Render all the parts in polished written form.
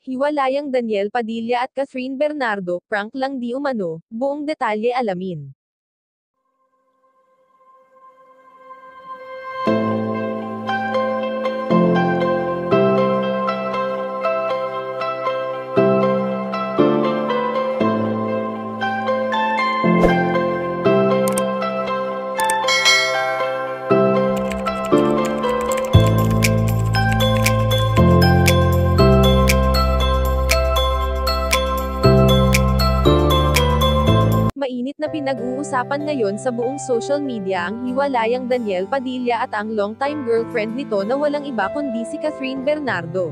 Hiwalayang Daniel Padilla at Cathryn Bernardo, prank lang di umano, buong detalye alamin. Mainit na pinag-uusapan ngayon sa buong social media ang hiwalayang Daniel Padilla at ang longtime girlfriend nito na walang iba kundi si Cathryn Bernardo.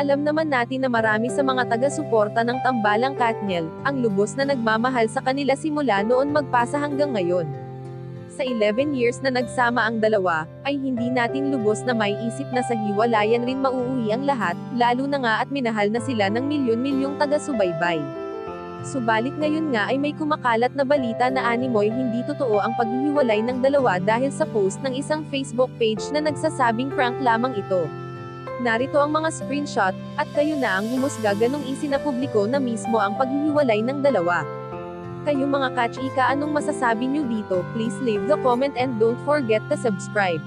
Alam naman natin na marami sa mga taga-suporta ng tambalang Katniel, ang lubos na nagmamahal sa kanila simula noon magpasa hanggang ngayon. Sa 11 years na nagsama ang dalawa, ay hindi natin lubos na may isip na sa hiwalayan rin mauuwi ang lahat, lalo na nga at minahal na sila ng milyon-milyong taga-subaybay. Subalit ngayon nga ay may kumakalat na balita na animoy hindi totoo ang paghihiwalay ng dalawa dahil sa post ng isang Facebook page na nagsasabing prank lamang ito. Narito ang mga screenshot, at kayo na ang humusga ganong isinapubliko na mismo ang paghihiwalay ng dalawa. Kayo mga kachika, anong masasabi nyo dito? Please leave the comment and don't forget to subscribe.